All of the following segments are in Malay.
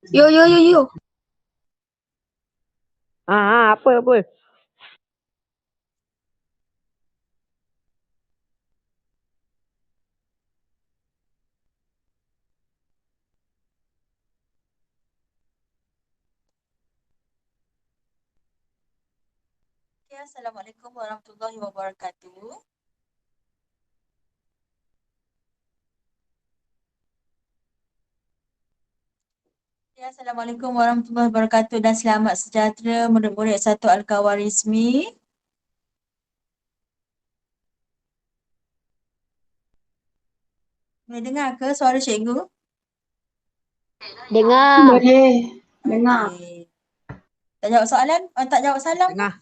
Yo yo yo yo. Apa? Ya, Assalamualaikum warahmatullahi wabarakatuh. Ya, Assalamualaikum warahmatullahi wabarakatuh dan selamat sejahtera murid-murid satu Al-Khawarizmi. Boleh dengar ke suara cikgu? Dengar. Boleh. Dengar. Okey. Tak jawab soalan? Tak jawab salam ke? Dengar.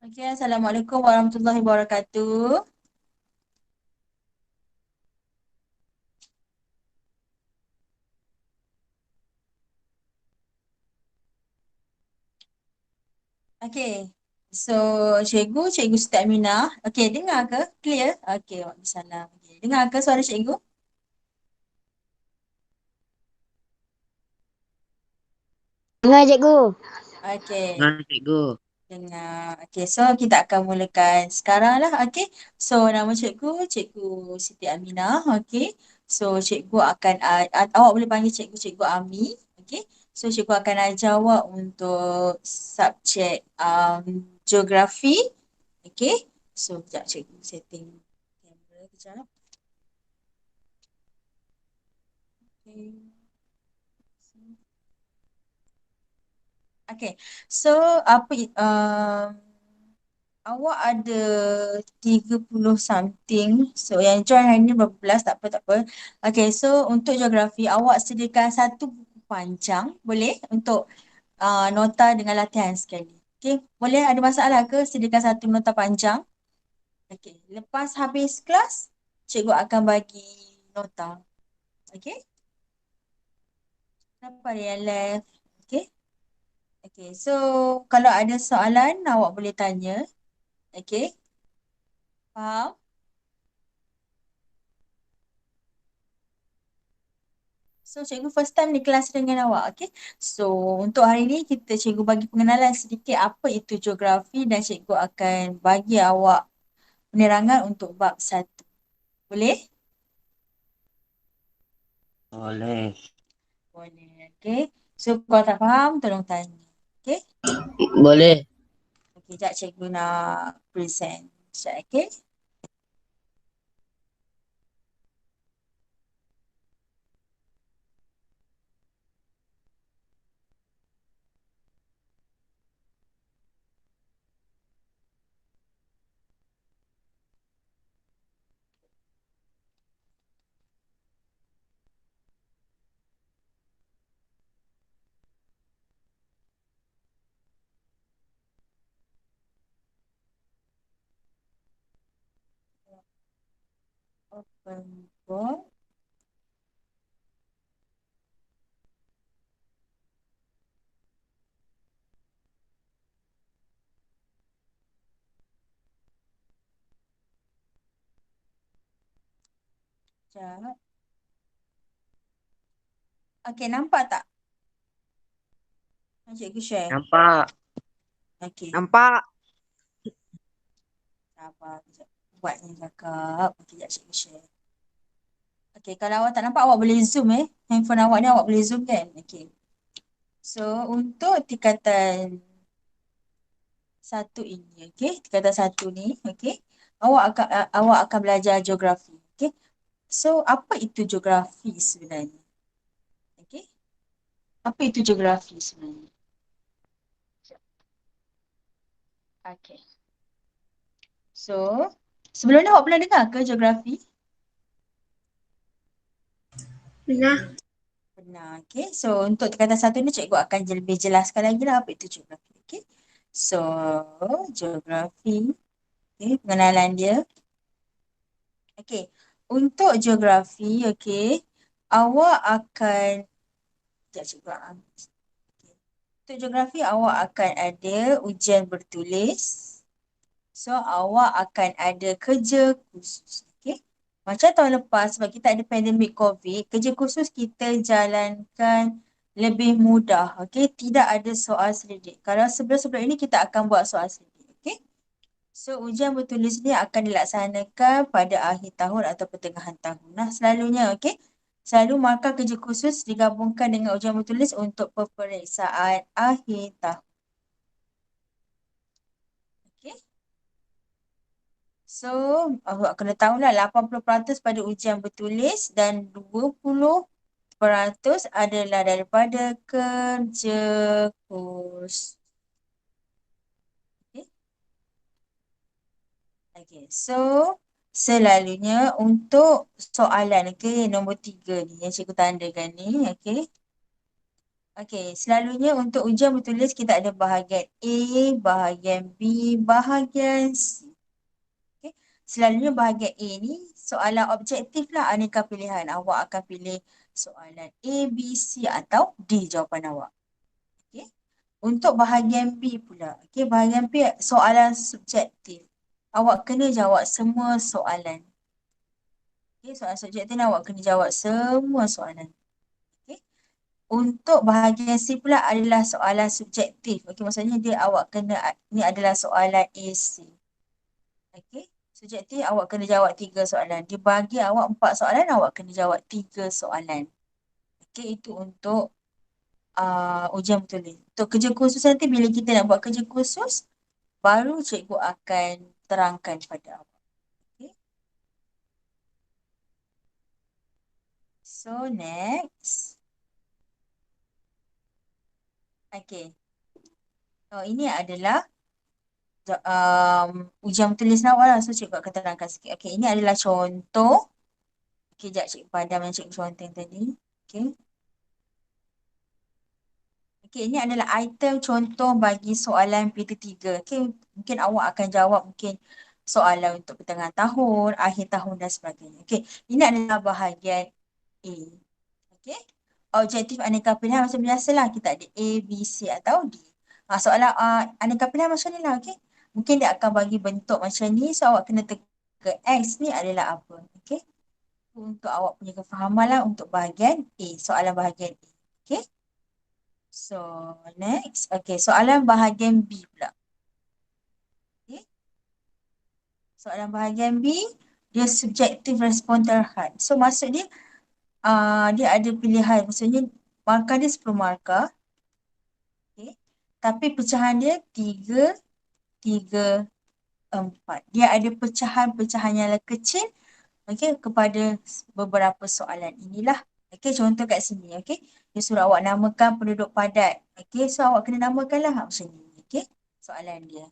Okey, Assalamualaikum warahmatullahi wabarakatuh. Okey. So, cikgu Siti Aminah. Okey, dengar ke? Clear? Okey, waalaikumsalam. Okey, dengar ke suara cikgu? Dengar cikgu. Okey. Nah, cikgu. Dengar. Okey, so kita akan mulakan sekarang lah. Okey. So, nama Cikgu Siti Aminah. Okey. So, cikgu akan, awak boleh panggil Cikgu Ami. Okey. So, cikgu akan ajar awak untuk subjek geografi. Okey. So, sekejap cikgu setting kamera kejap. Okey. Okay, so awak ada 30 something. So yang join hari ni berapa belas, tak apa, tak apa. Okay, so untuk geografi awak sediakan satu buku panjang, boleh? Untuk nota dengan latihan sekali. Okay, boleh, ada masalah ke sediakan satu nota panjang? Okay, lepas habis kelas, cikgu akan bagi nota. Okay, siapa ada yang left? Okay, okay, so kalau ada soalan awak boleh tanya. Okay, faham? So, cikgu first time di kelas dengan awak, okay? So, untuk hari ni cikgu bagi pengenalan sedikit apa itu geografi dan cikgu akan bagi awak penerangan untuk bab 1. Boleh? Boleh. Boleh, okay? So, kalau tak faham, tolong tanya, okay? Boleh. Okay, sekejap cikgu nak present. Sekejap, okay? Open book. Sekejap. Okay, nampak tak? Cikgu share. Nampak. Okay, Nampak. sabar kejap. Buat ni cakap. Okay, sekejap cikgu share. Okay, kalau awak tak nampak, awak boleh zoom Handphone awak ni awak boleh zoom kan? Okay. So, untuk tingkatan satu ini, okay? Tingkatan satu ni, okay? Awak akan belajar geografi, okay? So, apa itu geografi sebenarnya? Okay? Apa itu geografi sebenarnya? Okay. So, sebelum ni awak pernah dengar ke geografi? Pernah. Pernah, okay? So, untuk tingkatan satu ni cikgu akan lebih jelaskan lagi lah apa itu geografi, okay? So, geografi, okay, pengenalan dia. Okay, untuk geografi, okay, awak akan, sekejap cikgu okay. Untuk geografi, awak akan ada ujian bertulis. So, awak akan ada kerja khusus, okay. Macam tahun lepas, sebab kita ada pandemik COVID, kerja khusus kita jalankan lebih mudah. Okay, tidak ada soal selidik. Kalau sebelum-sebelum ini kita akan buat soal selidik. Okay. So, ujian bertulis ni akan dilaksanakan pada akhir tahun atau pertengahan tahun. Nah, selalunya, okay. Selalu markah kerja khusus digabungkan dengan ujian bertulis untuk peperiksaan akhir tahun. Okay. So, awak kena tahulah 80% pada ujian bertulis dan 20% adalah daripada kerja khusus. Okay. Okay. So, selalunya untuk soalan, okay, nombor 3 ni yang cikgu tandakan ni, okay. Okay, selalunya untuk ujian bertulis kita ada bahagian A, bahagian B, bahagian C. Okay. Selalunya bahagian A ni soalan objektif lah, aneka pilihan. Awak akan pilih soalan A, B, C atau D jawapan awak. Okay. Untuk bahagian B pula. Okay, bahagian B soalan subjektif. Awak kena jawab semua soalan. Okay, soalan subjektif ni awak kena jawab semua soalan. Okay. Untuk bahagian C pula adalah soalan subjektif. Okay, maksudnya dia awak kena, ni adalah soalan AC. Okay. Subjektif awak kena jawab 3 soalan. Dia bagi awak 4 soalan, awak kena jawab 3 soalan. Okay, itu untuk ujian bertulis. Untuk kerja khusus nanti bila kita nak buat kerja khusus, baru cikgu akan terangkan pada awak. Okay. So, next. Okay. Oh, ini adalah ujian bertulis awak lah. So, cikgu akan terangkan sikit. Okay, ini adalah contoh. Okay, sekejap cikgu padam yang cikgu contoh tadi. Okay. Okay, ini adalah item contoh bagi soalan PT3. Okay, mungkin awak akan jawab mungkin soalan untuk pertengahan tahun, akhir tahun dan sebagainya. Okay, ini adalah bahagian A. Okay, objektif aneka pilihan macam biasalah. Kita ada A, B, C atau D. Soalan aneka pilihan macam ni lah. Okay, mungkin dia akan bagi bentuk macam ni. So, awak kena teka X ni adalah apa. Okay, untuk awak punya kefahaman lah untuk bahagian A, soalan bahagian A. Okay. So, next. Okay, soalan bahagian B pula. Okay. Soalan bahagian B, dia subjektif respon terhad. So, maksud dia, dia ada pilihan. Maksudnya, markah dia 10 markah. Okay. Tapi pecahan dia 3, 3, 4. Dia ada pecahan-pecahan yang kecil, okay, kepada beberapa soalan. Inilah. Okay, contoh kat sini. Okay. Dia suruh awak namakan penduduk padat. Okay, so awak kena namakanlah macam ni. Okay, soalan dia.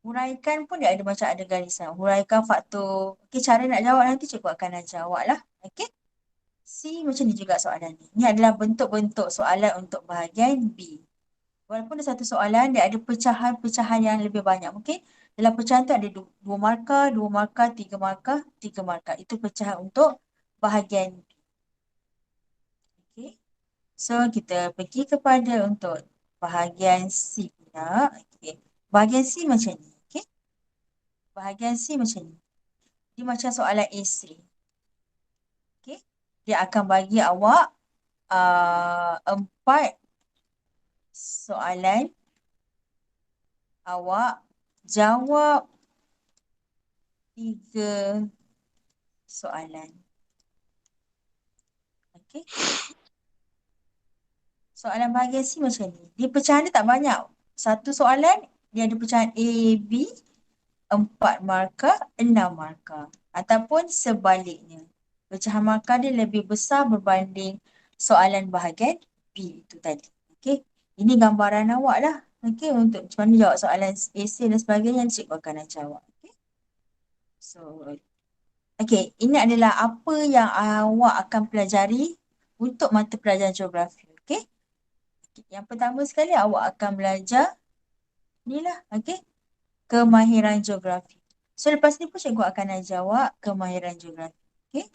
Huraikan pun dia ada macam ada garisan. Huraikan faktor. Okay, cara nak jawab nanti cikgu akan ajar awak lah. Okay. C macam ni juga soalan ni. Ini adalah bentuk-bentuk soalan untuk bahagian B. Walaupun ada satu soalan, dia ada pecahan-pecahan yang lebih banyak. Mungkin dalam pecahan tu ada 2 markah, 2 markah, 3 markah, 3 markah. Itu pecahan untuk bahagian B. Okay. So, kita pergi kepada untuk bahagian C pula. Okay. Bahagian C macam ni. Okay. Bahagian C macam ni. Dia macam soalan A3. Okay. Dia akan bagi awak 4 soalan. Awak jawab 3 soalan. Okay. Soalan bahagian C macam ni. Dia pecahan dia tak banyak. Satu soalan, dia ada pecahan A, B, 4 markah, 6 markah. Ataupun sebaliknya. Pecahan markah dia lebih besar berbanding soalan bahagian B itu tadi. Okay. Ini gambaran awak lah. Okay. Untuk macam mana jawab soalan essay dan sebagainya, cikgu akan ajar awak. Okay. So, okay. Ini adalah apa yang awak akan pelajari untuk mata pelajaran geografi. Okay. Yang pertama sekali awak akan belajar ni lah. Okay. Kemahiran geografi. So, lepas ni pun cikgu akan ajar awak kemahiran geografi. Okay.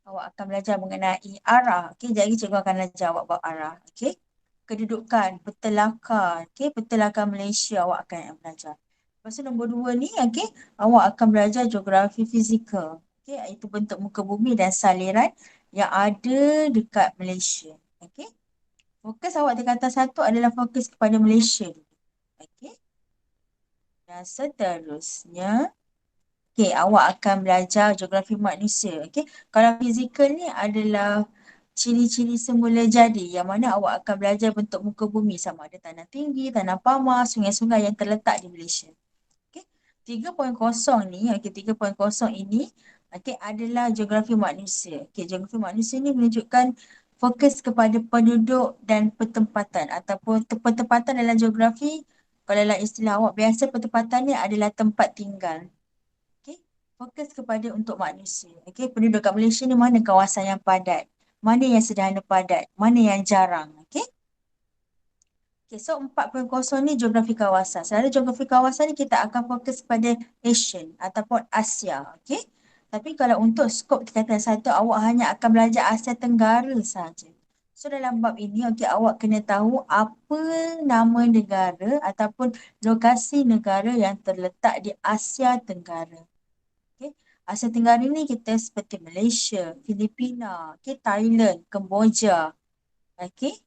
Awak akan belajar mengenai arah. Okay. Jadi cikgu akan ajar awak buat arah. Okay. Kedudukan, peta lakar. Okay. Peta lakar Malaysia awak akan belajar. Lepas tu nombor 2 ni, okay. Awak akan belajar geografi fizikal. Okey, itu bentuk muka bumi dan saliran yang ada dekat Malaysia. Okey. Fokus awak tingkatan 1 adalah fokus kepada Malaysia. Okey. Dan seterusnya, okey, awak akan belajar geografi manusia. Okey. Kalau fizikal ni adalah ciri-ciri semula jadi yang mana awak akan belajar bentuk muka bumi sama ada tanah tinggi, tanah pamah, sungai-sungai yang terletak di Malaysia. Okey. 3.0 ni, okey 3.0 ini okey adalah geografi manusia. Okey, geografi manusia ni menunjukkan fokus kepada penduduk dan pertempatan ataupun pertempatan dalam geografi. Kalau dalam istilah awak biasa, pertempatan ni adalah tempat tinggal. Okey, fokus kepada untuk manusia. Okey, penduduk kat Malaysia ni mana kawasan yang padat, mana yang sederhana padat, mana yang jarang. Okey. Okay, so 4.0 ni geografi kawasan. Selalu geografi kawasan ni kita akan fokus pada Asian ataupun Asia. Okay. Tapi kalau untuk skop tingkatan 1, awak hanya akan belajar Asia Tenggara sahaja. So dalam bab ini, okay, awak kena tahu apa nama negara ataupun lokasi negara yang terletak di Asia Tenggara. Okay. Asia Tenggara ni kita seperti Malaysia, Filipina, okay, Thailand, Kemboja. Okay.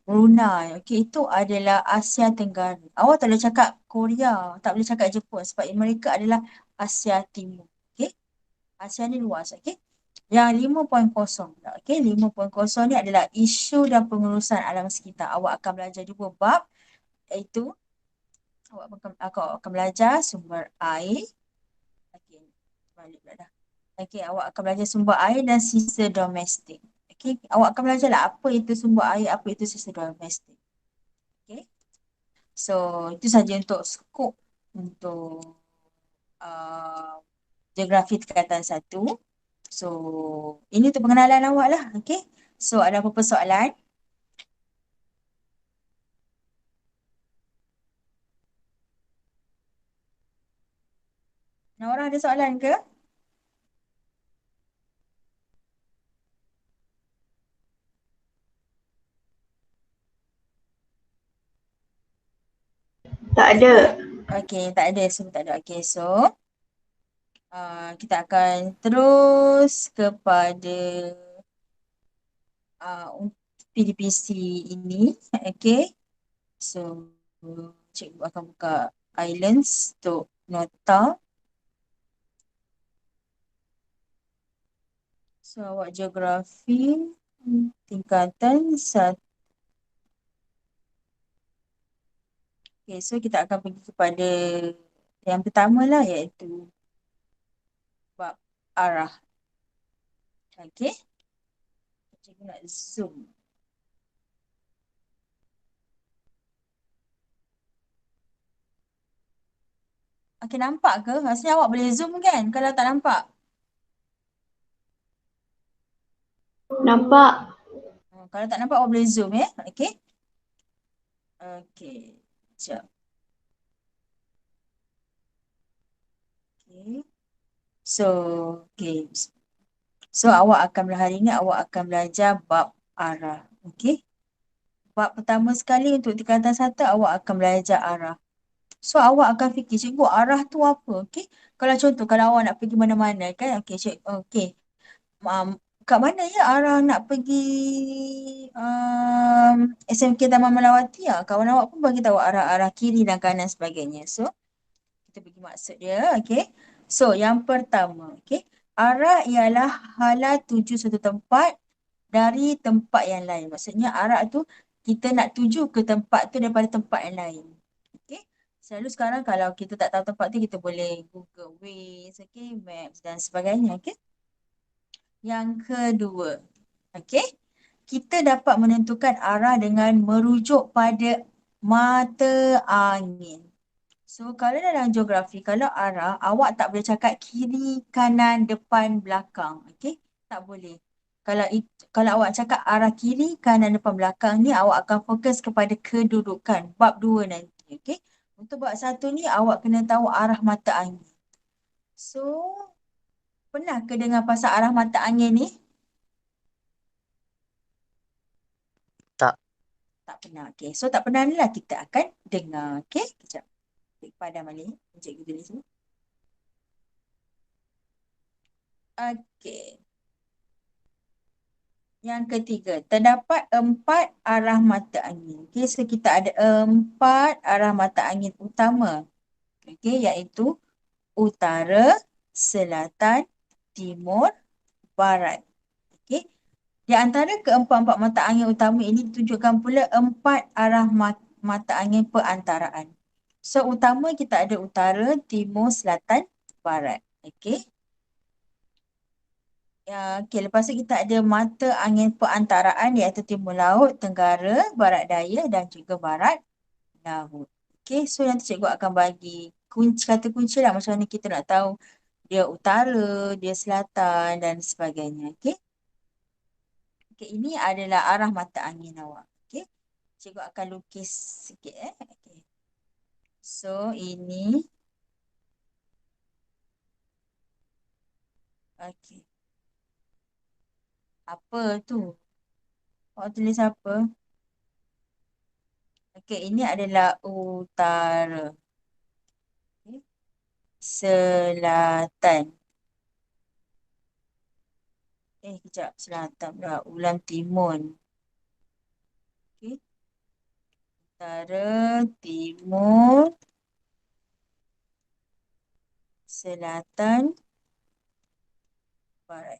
Brunei, okey, itu adalah Asia Tenggara. Awak tak boleh cakap Korea, tak boleh cakap Jepun sebab mereka adalah Asia Timur. Okey, Asia ni luas, okey. Yang 5.0 pula, okey, 5.0 ni adalah isu dan pengurusan alam sekitar. Awak akan belajar 2 bab, iaitu awak akan belajar sumber air. Okey, balik pula dah. Okey, awak akan belajar sumber air dan sisa domestik. Okey, awak akan belajarlah apa itu sumber air, apa itu sisa domestik. Okay. So, itu saja untuk skop untuk geografi tingkatan 1. So, ini untuk pengenalan awak lah. Okay. So, ada apa-apa soalan? Orang ada soalan ke? Tak ada. Okay, tak ada. So, tak ada. Okay, so kita akan terus kepada PDPC ini. Okay. So, cikgu akan buka islands untuk nota. So, awak geografi tingkatan 1. Okay, so kita akan pergi kepada yang pertama lah, iaitu bab arah. Okay. Cikgu nak zoom. Okay, nampak ke? Rasanya awak boleh zoom kan kalau tak nampak? Nampak. Kalau tak nampak awak boleh zoom ya. Okay. Okay. Sekejap. Okay. So, okay. So, hari ni awak akan belajar bab arah. Okay. Bab pertama sekali untuk tingkatan 1, awak akan belajar arah. So, awak akan fikir, cikgu, arah tu apa? Okay. Kalau contoh, kalau awak nak pergi mana-mana kan, okay, okay. Kat mana ya arah nak pergi SMK Taman Melawati lah. Kawan awak pun bagi tahu arah-arah kiri dan kanan sebagainya. So, kita bagi maksud dia, okay. So, yang pertama, okay. Arah ialah hala tuju suatu tempat dari tempat yang lain. Maksudnya arah tu kita nak tuju ke tempat tu daripada tempat yang lain. Okay. Selalu sekarang kalau kita tak tahu tempat tu, kita boleh Google Waze, okay, Maps dan sebagainya. Okay. Yang kedua, okay, kita dapat menentukan arah dengan merujuk pada mata angin. So, kalau dalam geografi, kalau arah, awak tak boleh cakap kiri, kanan, depan, belakang. Okay, tak boleh. Kalau awak cakap arah kiri, kanan, depan, belakang ni, awak akan fokus kepada kedudukan. Bab 2 nanti. Okay, untuk bab 1 ni, awak kena tahu arah mata angin. So, pernah ke dengar pasal arah mata angin ni? Tak. Tak pernah. Okay. So, tak pernah ni lah kita akan dengar. Okay. Kejap. Padam balik. Cikgu tulis dulu. Okey. Yang ketiga, terdapat 4 arah mata angin. Okey, so kita ada 4 arah mata angin utama. Okey, iaitu utara, selatan, timur, barat. Okey. Di antara keempat-empat mata angin utama ini ditunjukkan pula 4 arah mata angin perantaraan. So, utama kita ada utara, timur, selatan, barat. Okey. Okey, lepas tu kita ada mata angin perantaraan iaitu timur laut, tenggara, barat daya dan juga barat laut. Okey, so nanti cikgu akan bagi kata kunci lah macam mana kita nak tahu dia utara, dia selatan dan sebagainya. Okey. Okey, ini adalah arah mata angin awak. Okey. Cikgu akan lukis sikit Okey. So ini okey. Apa tu? Awak tulis apa? Okey, ini adalah utara. Okey. Selatan. Kejap. Selatan pula. Ulang timun. Okey. Utara, timur, selatan, barat.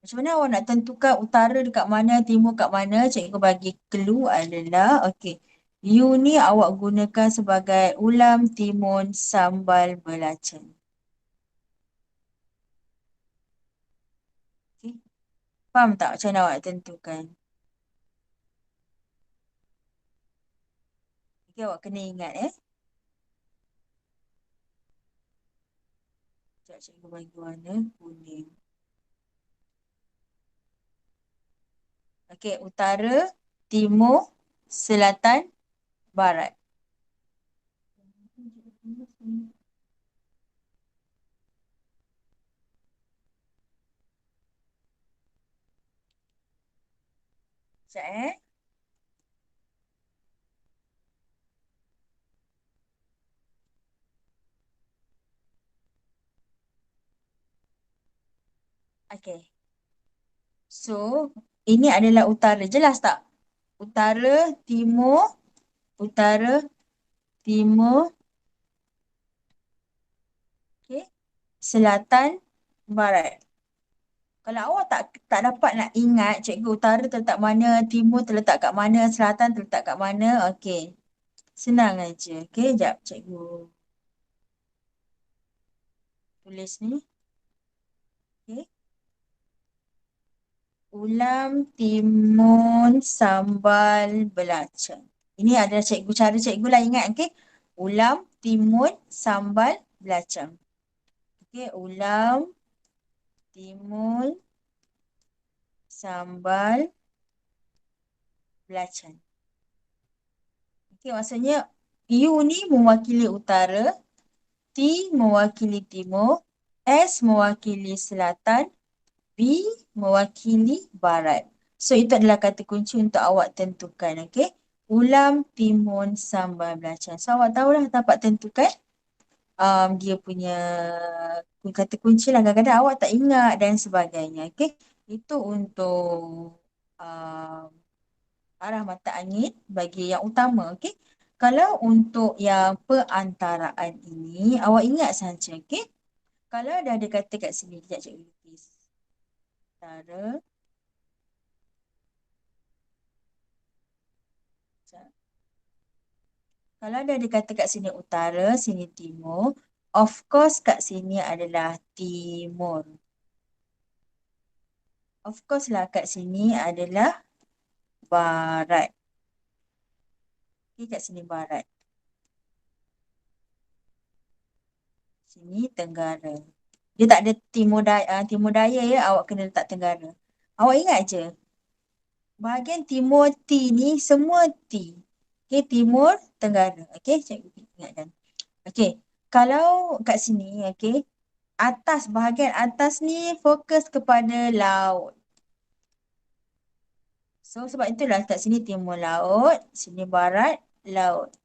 Macam mana awak nak tentukan utara dekat mana, timur kat mana? Cikgu bagi clue adalah, okey. You ni awak gunakan sebagai ulam timun sambal belacan. Okey. Faham tak macam mana awak tentukan? Okey, awak kena ingat Sekejap cikgu bagi warna kuning. Okey, utara, timur, selatan, barat. Sekejap Okey. So, ini adalah utara. Jelas tak? Utara, timur, utara, timur, okey, selatan, barat. Kalau awak tak dapat nak ingat cikgu utara terletak mana, timur terletak kat mana, selatan terletak kat mana, okey. Senang aja. Okey, jap cikgu tulis ni. Okey. Ulam timun sambal belacan. Ini adalah cara cikgu lah ingat, okey. Ulam timun sambal belacan. Okey, ulam timun sambal belacan. Okey, maksudnya U ni mewakili utara, T mewakili timur, S mewakili selatan, B mewakili barat. So, itu adalah kata kunci untuk awak tentukan, okey? Ulam timun sambal belacan. So, awak tahulah dapat tentukan dia punya kata kunci lah. Kadang-kadang awak tak ingat dan sebagainya, okey? Itu untuk arah mata angin bagi yang utama, okey? Kalau untuk yang perantaraan ini, awak ingat saja, okey? Kalau dah ada kata kat sini, sekejap cikgu lukis. Utara. Kalau dah ada kata kat sini utara, sini timur, of course kat sini adalah timur. Of course lah kat sini adalah barat. Okay, kat sini barat. Sini tenggara. Dia tak ada timur daya ya, awak kena letak tenggara. Awak ingat je. Bahagian timur T ni semua T. Okay, timur, tenggara. Okay, cikgu ingatkan. Okay, kalau kat sini, okay, bahagian atas ni fokus kepada laut. So, sebab itulah kat sini timur laut, sini barat laut.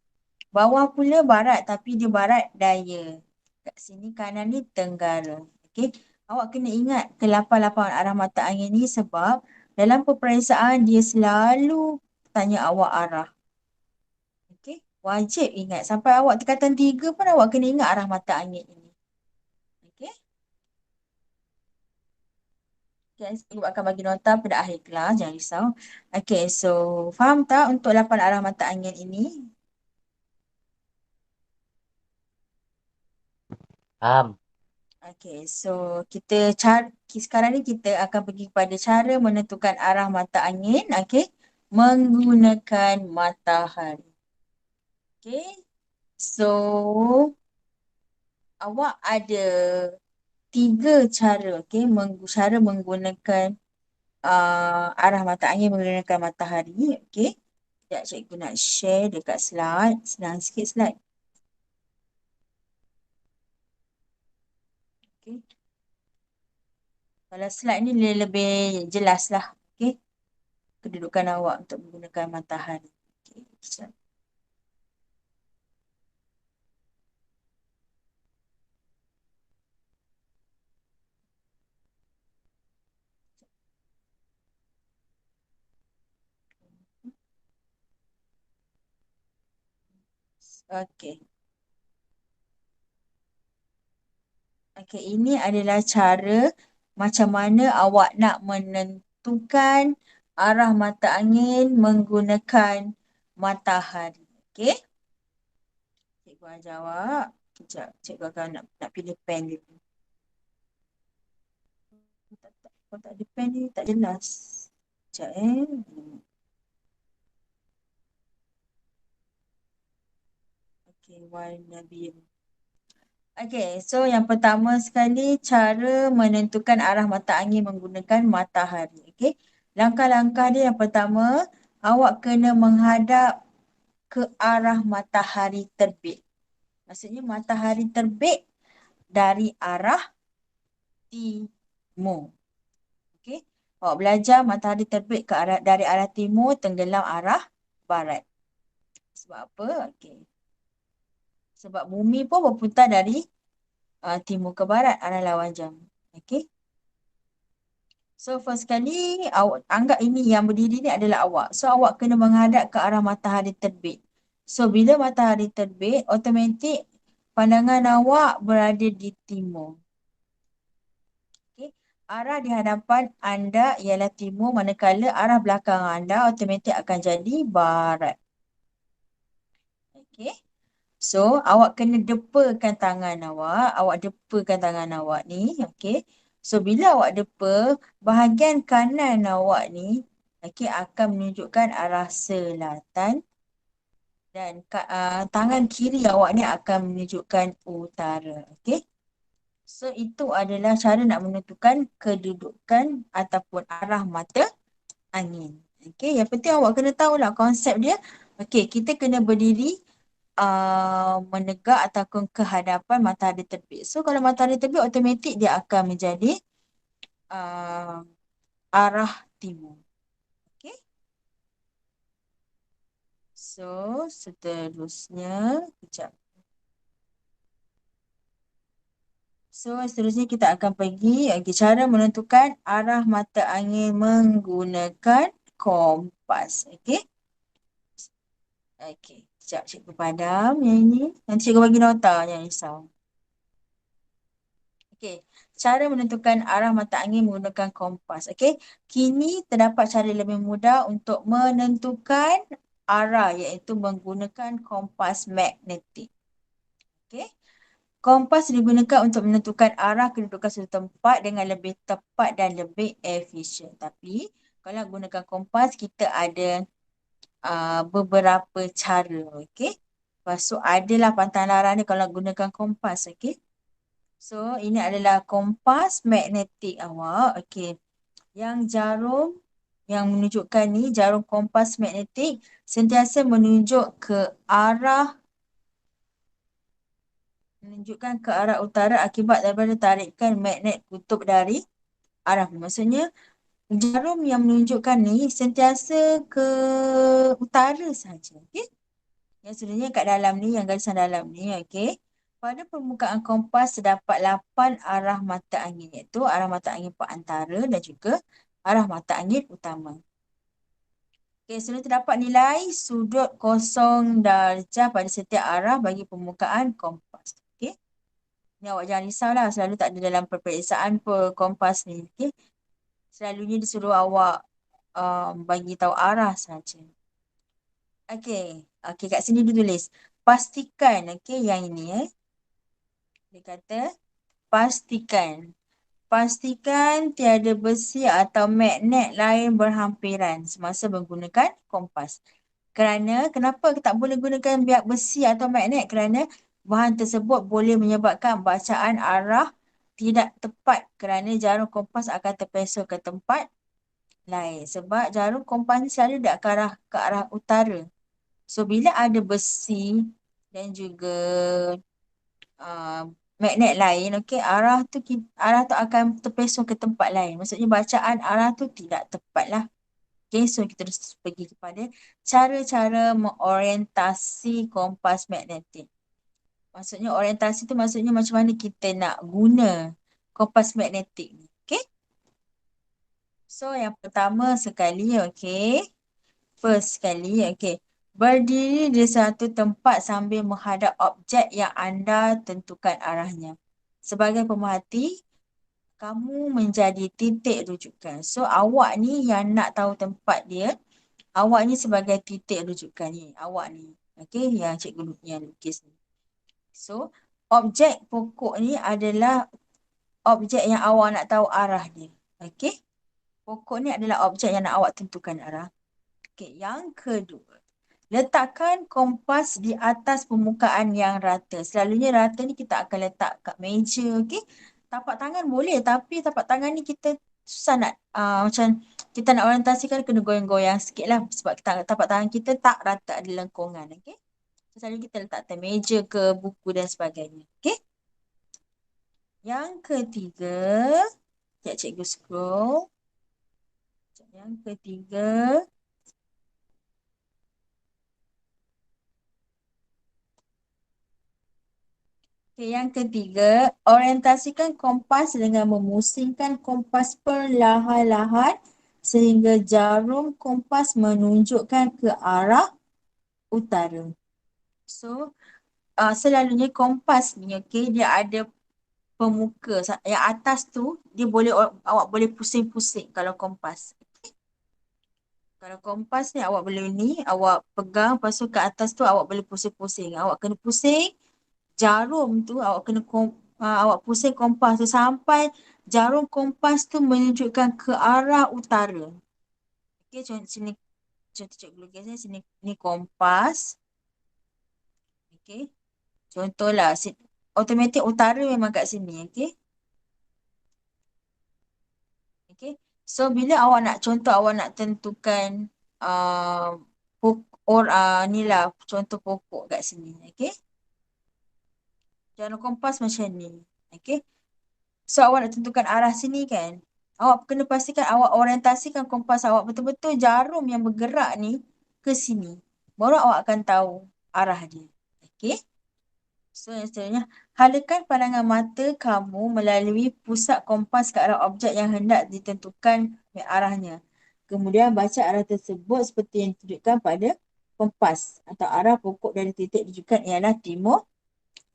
Bawah pula barat tapi dia barat daya. Kat sini kanan ni tenggara. Okey. Awak kena ingat ke-8 arah mata angin ni sebab dalam peperiksaan dia selalu tanya awak arah. Okey. Wajib ingat. Sampai awak tingkatan 3 pun awak kena ingat arah mata angin ini. Okey. Okay, ibu akan bagi nota pada akhir kelas, jangan risau. Okay, so faham tak untuk 8 arah mata angin ini? Faham. Okay, so sekarang ni kita akan pergi kepada cara menentukan arah mata angin, okay, menggunakan matahari. Okay, so awak ada 3 cara, okay, cara menggunakan arah mata angin menggunakan matahari, okay. Sekejap cikgu nak share dekat slide, senang sikit slide. Okay. Kalau slide ni lebih jelas lah. Okay. Kedudukan awak untuk menggunakan matahari. Okay. Sekejap. Okay. Okay, ini adalah cara macam mana awak nak menentukan arah mata angin menggunakan matahari. Okay. Cikgu ajar awak. Sekejap, cikgu akan nak pilih pen dulu. Kalau tak ada pen ni tak jelas. Sekejap Okay, warna biru. Okay, so yang pertama sekali cara menentukan arah mata angin menggunakan matahari. Okay, langkah-langkah dia yang pertama, awak kena menghadap ke arah matahari terbit. Maksudnya matahari terbit dari arah timur. Okay, awak belajar matahari terbit dari arah timur, tenggelam arah barat. Sebab apa? Okay. Sebab bumi pun berputar dari timur ke barat, arah lawan jam. Okay. So first kali, awak anggap ini yang berdiri ni adalah awak. So awak kena menghadap ke arah matahari terbit. So bila matahari terbit, automatik pandangan awak berada di timur. Okay. Arah di hadapan anda ialah timur, manakala arah belakang anda automatik akan jadi barat. Okay. So, awak kena depakan tangan awak ni, okay. So, bila awak depa, bahagian kanan awak ni, okay, akan menunjukkan arah selatan dan tangan kiri awak ni akan menunjukkan utara, okay. So, itu adalah cara nak menentukan kedudukan ataupun arah mata angin. Okay, yang penting awak kena tahulah konsep dia. Okay, kita kena berdiri menegak ataupun ke hadapan matahari terbit. So kalau matahari terbit automatik dia akan menjadi arah timur. Okay. So seterusnya, kejap. So seterusnya kita akan pergi cara menentukan arah mata angin menggunakan kompas. Okay. Okay. Sekejap cikgu padam yang ini. Nanti cikgu bagi nota, jangan risau. Okay, cara menentukan arah mata angin menggunakan kompas. Okay, kini terdapat cara lebih mudah untuk menentukan arah iaitu menggunakan kompas magnetik. Okay, kompas digunakan untuk menentukan arah kedudukan suatu tempat dengan lebih tepat dan lebih efisien. Tapi kalau gunakan kompas kita ada beberapa cara. Okay, lepas tu adalah pantang larang ni kalau gunakan kompas. Okay. So, ini adalah kompas magnetik awak. Okey. Yang jarum yang menunjukkan ni, jarum kompas magnetik sentiasa menunjukkan ke arah utara akibat daripada tarikan magnet kutub dari arah. Maksudnya, jarum yang menunjukkan ni sentiasa ke utara saja. Okey. Yang sebenarnya kat dalam ni, yang garisan dalam ni, okey. Pada permukaan kompas terdapat 8 arah mata angin, iaitu arah mata angin perantara dan juga arah mata angin utama. Okey, selalu terdapat nilai sudut kosong darjah pada setiap arah bagi permukaan kompas. Okey. Ni awak jangan risaulah, selalu tak ada dalam peperiksaan kompas ni. Okey. Selalunya disuruh awak bagi tahu arah saja. Okey. Okey, kat sini dia tulis pastikan, okey, yang ini dia kata pastikan tiada besi atau magnet lain berhampiran semasa menggunakan kompas. Kenapa tak boleh gunakan biak besi atau magnet? Kerana bahan tersebut boleh menyebabkan bacaan arah tidak tepat kerana jarum kompas akan terpeso ke tempat lain. Sebab jarum kompas ni selalu ke arah utara. So, bila ada besi dan juga magnet lain, okey, arah tu akan terpeso ke tempat lain. Maksudnya bacaan arah tu tidak tepat lah. Okay, so kita terus pergi kepada cara-cara mengorientasi kompas magnetik. Maksudnya orientasi tu maksudnya macam mana kita nak guna kompas magnetik ni. Okay. So yang pertama sekali, okay. First sekali, okay. Berdiri di satu tempat sambil menghadap objek yang anda tentukan arahnya. Sebagai pemerhati, kamu menjadi titik rujukan. So awak ni yang nak tahu tempat dia, awak ni sebagai titik rujukan ni. Awak ni. Okay, yang cikgu yang lukis ni. So, objek pokok ni adalah objek yang awak nak tahu arah dia. Okay. Pokok ni adalah objek yang nak awak tentukan arah. Okay, yang kedua. Letakkan kompas di atas permukaan yang rata. Selalunya rata ni kita akan letak kat meja. Okay. Tapak tangan boleh, tapi tapak tangan ni kita susah nak macam kita nak orientasikan kena goyang-goyang sikit lah sebab tapak tangan kita tak rata, ada lengkungan. Okay. So, selalu kita letak atas meja ke buku dan sebagainya. Okay. Yang ketiga, sekejap cikgu scroll. Yang ketiga, okay, yang ketiga, orientasikan kompas dengan memusingkan kompas perlahan-lahan sehingga jarum kompas menunjukkan ke arah utara. So, selalunya kompas ni, okay, dia ada pemuka. Yang atas tu, dia boleh awak boleh pusing-pusing kalau kompas. Okay. Kalau kompas ni awak boleh ni, awak pegang, lepas tu kat atas tu awak boleh pusing-pusing. Awak kena pusing jarum tu, awak pusing kompas tu sampai jarum kompas tu menunjukkan ke arah utara. Okey, contoh cikgu lukis sini ni kompas. Okey. Contohlah automatik utara memang kat sini, okey. Okey. So bila awak nak awak nak tentukan ni lah contoh pokok kat sini, okey. Jarum kompas macam ni. Okay. So awak nak tentukan arah sini kan. Awak kena pastikan awak orientasikan kompas awak betul-betul jarum yang bergerak ni ke sini. Baru awak akan tahu arah dia. Okay. So yang seterusnya, halakan pandangan mata kamu melalui pusat kompas ke arah objek yang hendak ditentukan arahnya. Kemudian baca arah tersebut seperti yang ditunjukkan pada kompas atau arah pokok dari titik rujukan ialah timur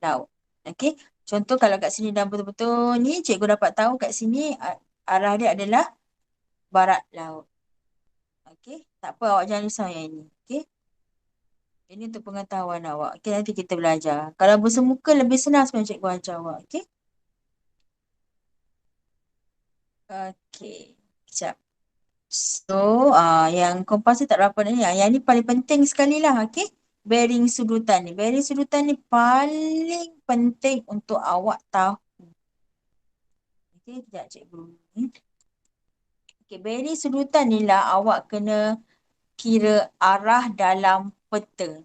laut. Okey, contoh kalau kat sini dah betul-betul ni cikgu dapat tahu kat sini arah dia adalah barat laut. Okey, tak apa awak jangan risau yang ini. Okey. Ini untuk pengetahuan awak. Okey, nanti kita belajar. Kalau bersemuka lebih senang sebenarnya cikgu ajar awak. Okey. Okey, sekejap. So, yang kompas ni tak berapa ni. Yang ni paling penting sekali lah. Okey. Bearing sudutan ni. Bearing sudutan ni paling penting untuk awak tahu. Okey, sekejap cikgu. Okey, bearing sudutan ni lah awak kena kira arah dalam peta.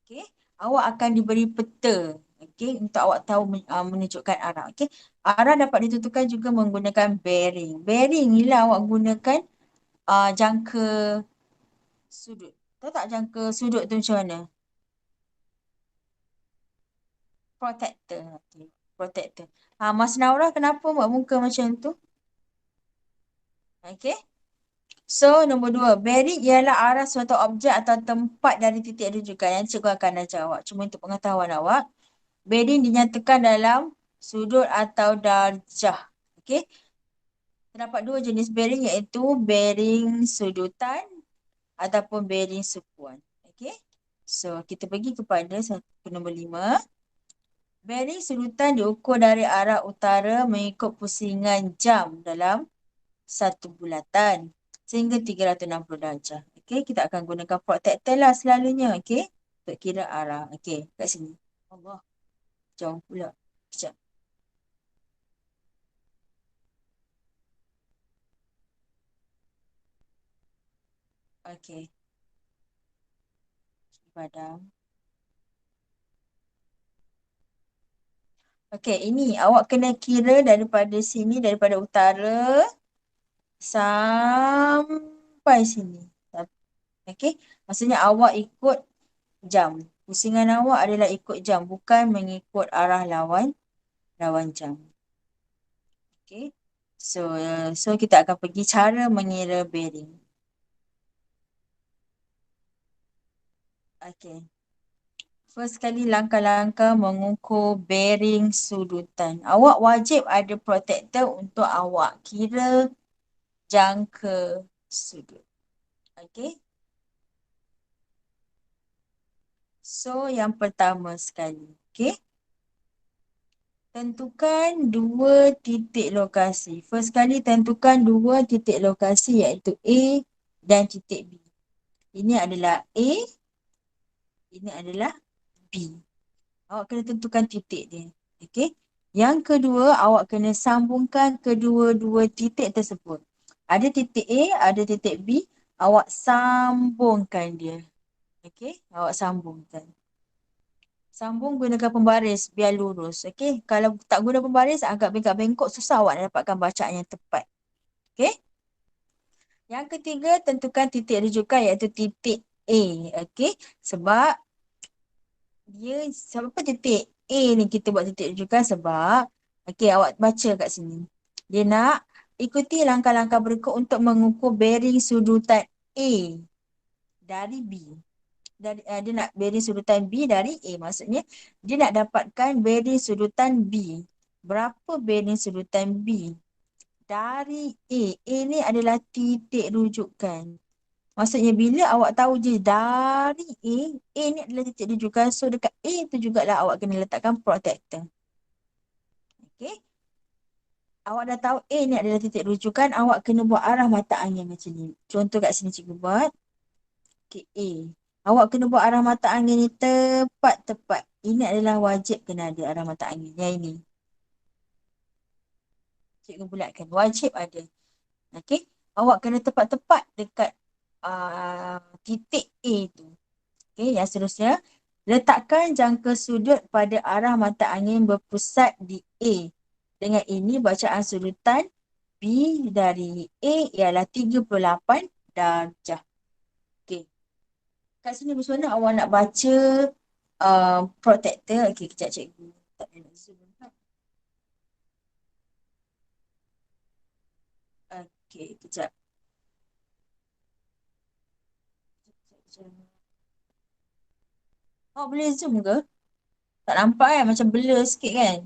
Okey, awak akan diberi peta. Okey, untuk awak tahu menunjukkan arah. Okey, arah dapat ditentukan juga menggunakan bearing. Bearing ni lah awak gunakan jangka sudut. Tahu tak jangka sudut tu macam mana? Protector. Okay. Protector. Mas Naura, kenapa buat muka macam tu? Okay. So, nombor 2. Bearing ialah arah suatu objek atau tempat dari titik rujukan yang cikgu akan ajar awak. Cuma untuk pengetahuan awak, bearing dinyatakan dalam sudut atau darjah. Okay. Terdapat 2 jenis bearing iaitu bearing sudutan ataupun bearing sukuan. Okay. So, kita pergi kepada nombor 5. Bearing sudutan diukur dari arah utara mengikut pusingan jam dalam satu bulatan sehingga 360 darjah. Okey, kita akan gunakan protractor lah selalunya, okey, untuk kira arah. Okey, kat sini. Allah, jauh pula. Sekejap. Okey. Padam. Okey, ini awak kena kira daripada sini, daripada utara sampai sini. Okey, maksudnya awak ikut jam. Pusingan awak adalah ikut jam, bukan mengikut arah lawan jam. Okay. So kita akan pergi cara mengira bearing. Okay. First kali langkah-langkah mengukur bearing sudutan. Awak wajib ada protector untuk awak kira jangka sudut. Okay. So yang pertama sekali. Okay. Tentukan 2 titik lokasi. First kali tentukan 2 titik lokasi iaitu A dan titik B. Ini adalah A, ini adalah B. Awak kena tentukan titik dia. Okey. Yang kedua, awak kena sambungkan kedua-dua titik tersebut. Ada titik A, ada titik B. Awak sambungkan dia. Okey. Awak sambungkan. Sambung gunakan pembaris biar lurus. Okey. Kalau tak guna pembaris, agak bengkak-bengkok, susah awak nak dapatkan bacaan yang tepat. Okey. Yang ketiga, tentukan titik rujukan iaitu titik A. Okey. Sebab titik A ni kita buat titik rujukan sebab okey, awak baca kat sini. Dia nak ikuti langkah-langkah berikut untuk mengukur bearing sudutan A dari B. Dia nak bearing sudutan B dari A. Maksudnya dia nak dapatkan bearing sudutan B. Berapa bearing sudutan B dari A? A ni adalah titik rujukan. Maksudnya bila awak tahu je dari A ni adalah titik rujukan. So dekat A tu jugalah awak kena letakkan protector. Okay. Awak dah tahu A ni adalah titik rujukan, awak kena buat arah mata angin macam ni. Contoh kat sini cikgu buat. Okay, A. Awak kena buat arah mata angin ni tepat-tepat. Ini adalah wajib kena ada arah mata angin. Yang ini. Cikgu bulatkan. Wajib ada. Okay. Awak kena tepat-tepat dekat titik A tu. Okay, yang seterusnya, letakkan jangka sudut pada arah mata angin berpusat di A. Dengan ini, bacaan sudutan B dari A ialah 38 darjah. Okay. Kat sini macam mana awak nak baca protector? Okay, kejap cikgu. Tak ada nak zoom. Okay, kejap. Oh, boleh zoom ke? Tak nampak kan? Macam blur sikit kan?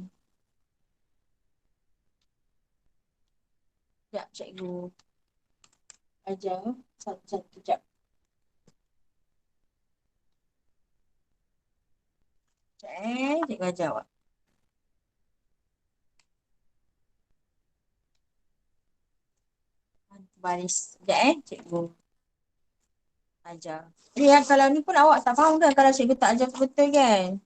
Sekejap, cikgu. Ajar. Satu-satu, sekejap. Cikgu ajar awak. Baris. Sekejap cikgu ajar. Ni kalau ni pun awak tak faham kan kalau cikgu tak ajar betul kan?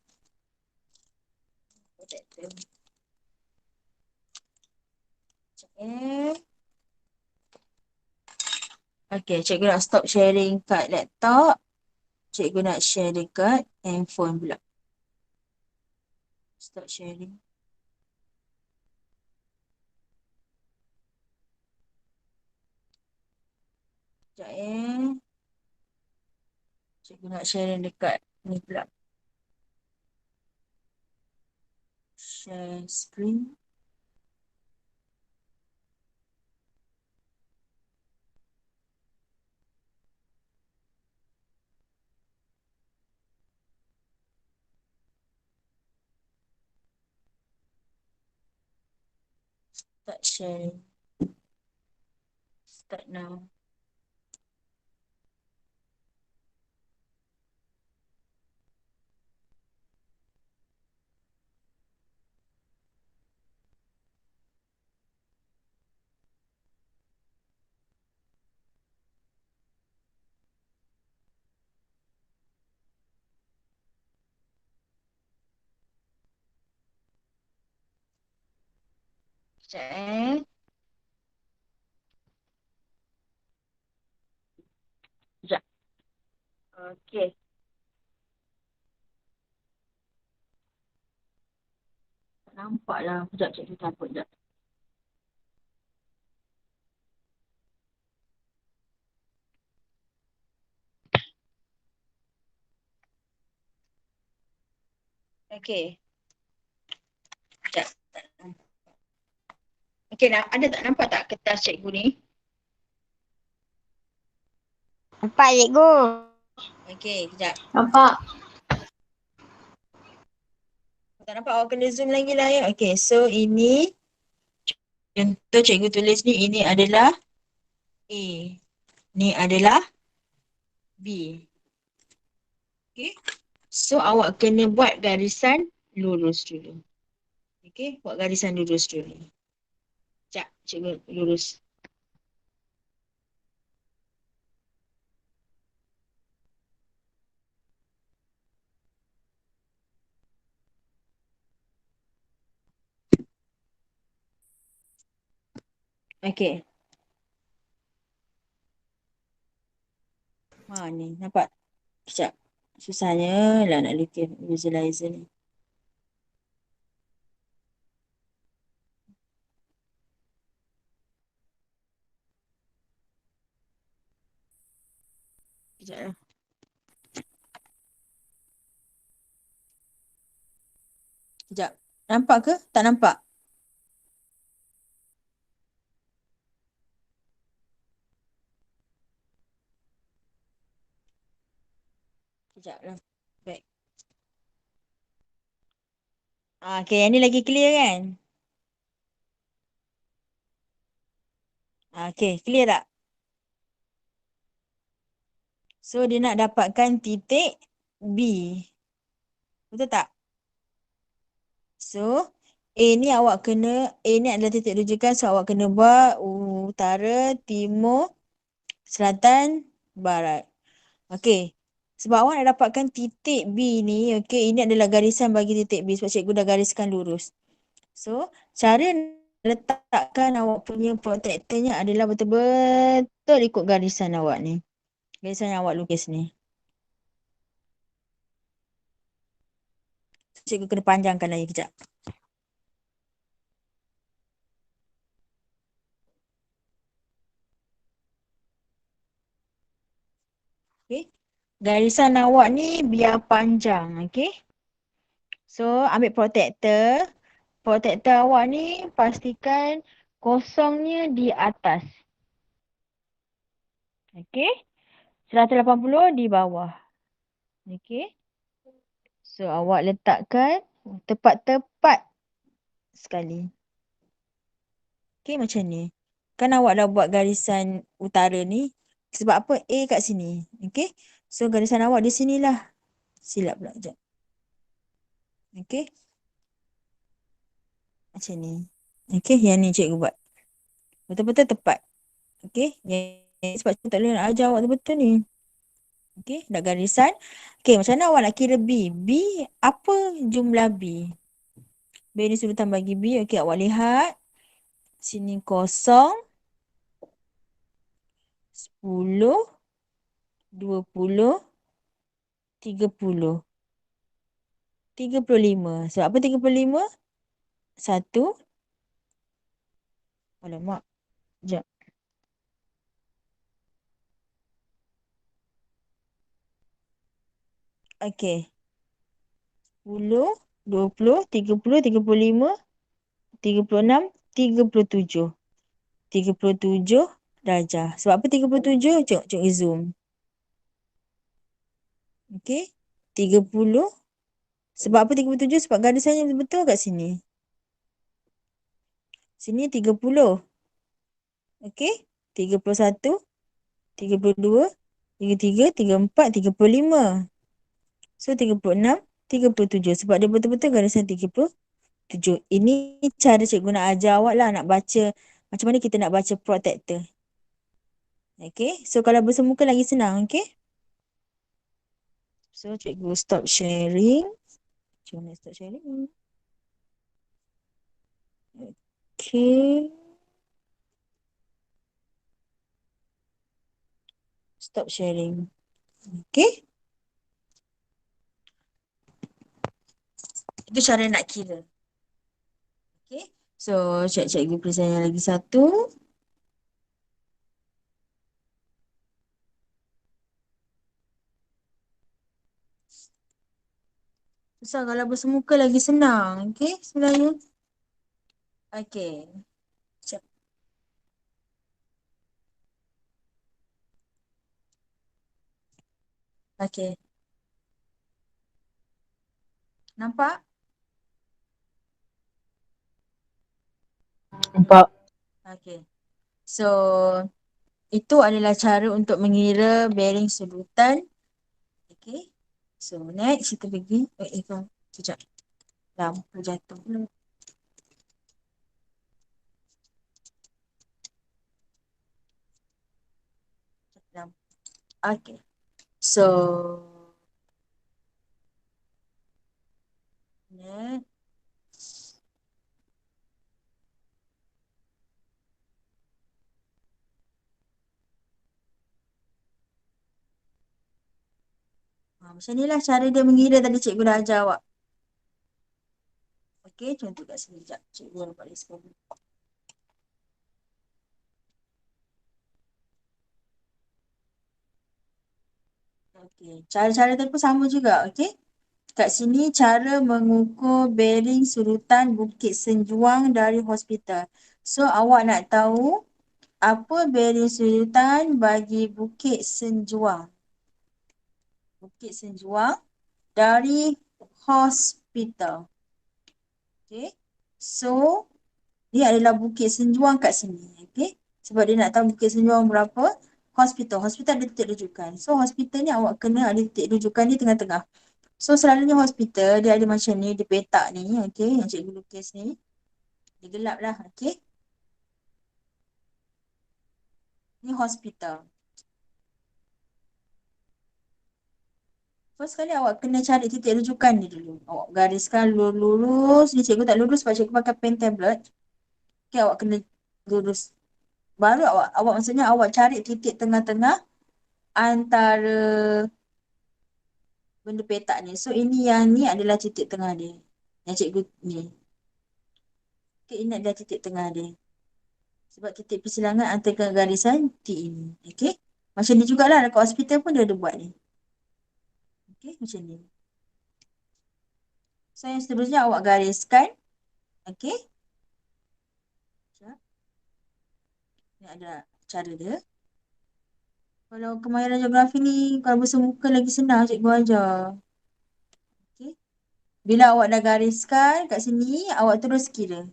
Okay, cikgu nak stop sharing kat laptop. Cikgu nak share dekat handphone pula. Stop sharing. Sekejap Cikgu nak sharing dekat ni pula. share screen. Start sharing. Start now. Sekejap Sekejap. Okey. Tak nampak lah. Sekejap cikgu takut. Sekejap. Okey. Sekejap. Tak nampak. Okey, ada tak nampak tak kertas cikgu ni? Nampak cikgu. Okey, sekejap. Nampak. Tak nampak, awak kena zoom lagi lah ya. Okey, so ini contoh cikgu tulis ni, ini adalah A. Ni adalah B. Okey. So awak kena buat garisan lurus dulu. Okey, buat garisan lurus dulu. Sekejap, cikgu lurus. Okey. Ni, nampak? Sekejap. Susahnya lah nak lukis visualizer ni. Sekejap lah. Sekejap. Nampak ke? Tak nampak? Sekejap lah. Baik. Okay, yang ni lagi clear kan? Okay, clear tak? So, dia nak dapatkan titik B. Betul tak? So, A ni awak kena, A ni adalah titik rujukan, so awak kena buat utara, timur, selatan, barat. Okay. Sebab awak nak dapatkan titik B ni, okay, ini adalah garisan bagi titik B sebab cikgu dah gariskan lurus. So, cara letakkan awak punya protektornya adalah betul-betul ikut garisan awak ni. Garisan yang awak lukis ni. Cikgu kena panjangkan lagi kejap. Okay. Garisan awak ni biar panjang. Okay. So, ambil protektor. Protektor awak ni pastikan kosongnya di atas. Okay. 180 di bawah. Okay. So, awak letakkan tepat-tepat sekali. Okay, macam ni. Kan awak dah buat garisan utara ni. Sebab apa? A kat sini. Okay. So, garisan awak di sinilah. Silap pula. Sekejap. Okay. Macam ni. Okay, yang ni cikgu buat. Betul-betul tepat. Okay. Sebab cikgu tak boleh nak ajar awak betul-betul ni. Okay, dah garisan. Okay, macam mana awak nak kira B? B, apa jumlah B? B ni sudutan bagi B. Okay, awak lihat. Sini kosong. 10. 20. 30. 35. Sebab apa 35? 1. Alamak. Sekejap. Okay. 10, 20, 30, 35, 36, 37. 37 darjah. Sebab apa 37? Cuk zoom. Okey. 30. Sebab apa 37? Sebab garisannya betul kat sini. Sini 30. Okey. 31, 32, 33, 34, 35. So 36, 37. Sebab dia betul-betul garisan 37. Ini cara cikgu nak ajar awak lah nak baca. Macam mana kita nak baca protector. Okay. So kalau bersemuka lagi senang. Okay. So cikgu stop sharing. Macam mana stop sharing? Okay. Stop sharing. Okay. Itu cara nak kira. Okay. So cikgu present yang lagi satu. Susah kalau bersemuka lagi senang. Okay sebenarnya. Okay. Sekejap. Okay. Nampak? Nampak. Okay. So itu adalah cara untuk mengira bearing sudutan. Okay. So next kita pergi. Sekejap. Lampu jatuh pula. Okay. So next. Macam ni lah cara dia mengira tadi cikgu dah ajar awak. Okay, contoh kat sini sekejap. Cikgu nampak dia sekali. Okay, cara-cara tu pun sama juga. Okay. Kat sini cara mengukur bearing surutan Bukit Senjuang dari hospital. So awak nak tahu apa bearing surutan bagi Bukit Senjuang. Bukit Senjuang dari hospital. Okay. So dia adalah Bukit Senjuang kat sini. Okay. Sebab dia nak tahu Bukit Senjuang berapa. Hospital. Hospital ada titik rujukan. So hospital ni awak kena ada titik rujukan di tengah-tengah. So selalunya hospital dia ada macam ni. Dia petak ni. Okay. Yang cikgu lukis ni. Dia gelap lah. Okay. Ni hospital. First kali awak kena cari titik rujukan ni dulu. Awak gariskan lurus. Ni cikgu tak lurus sebab cikgu pakai pen tablet. Okay. Awak kena lurus. Baru awak maksudnya awak cari titik tengah-tengah antara benda petak ni. So ini yang ni adalah titik tengah dia. Yang cikgu ni. Okay, ini adalah titik tengah dia. Sebab titik persilangan antara garisan T ini. Okay. Macam ni jugalah dekat hospital pun dia ada buat ni. Okay, macam ni. So yang seterusnya awak gariskan. Okay. Ni ada cara dia. Kalau kemahiran geografi ni, kalau bersemuka lagi senang cikgu ajar. Okay. Bila awak dah gariskan kat sini, awak terus kira.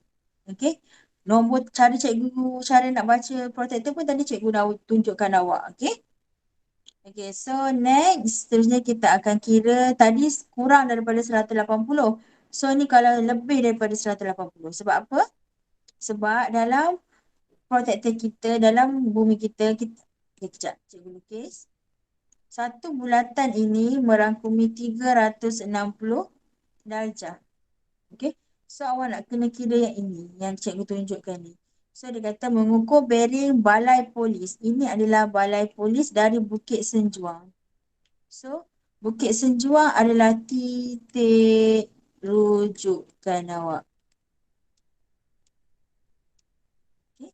Okay. Nombor cara cikgu, cara nak baca protector pun tadi cikgu dah tunjukkan awak. Okay. Okay, so next, seterusnya kita akan kira tadi kurang daripada 180. So ni kalau lebih daripada 180. Sebab apa? Sebab dalam protector kita, dalam bumi kita, okay, kejap, cikgu lukis. Satu bulatan ini merangkumi 360 darjah. Okay. So awak nak kena kira yang ini, yang cikgu tunjukkan ni. So dia kata mengukur bearing balai polis. Ini adalah balai polis dari Bukit Senjuang. So Bukit Senjuang adalah titik rujukan awak. Okay.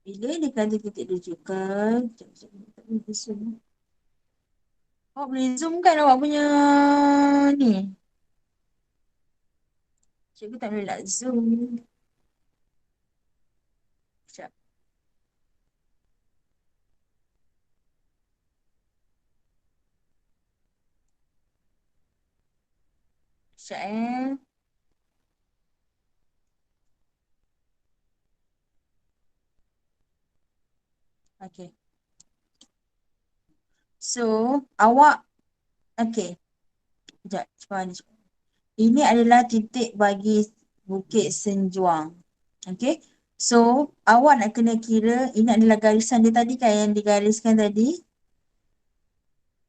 Bila dia kata titik rujukan, awak boleh zoom kan awak punya ni. Cikgu tak boleh nak zoom. Sekejap. Sekejap. Okay. So, awak, okay. Sekejap. Cepat ni. Ini adalah titik bagi Bukit Senjuang. Okay. So, awak nak kena kira, ini adalah garisan dia tadi kan yang digariskan tadi.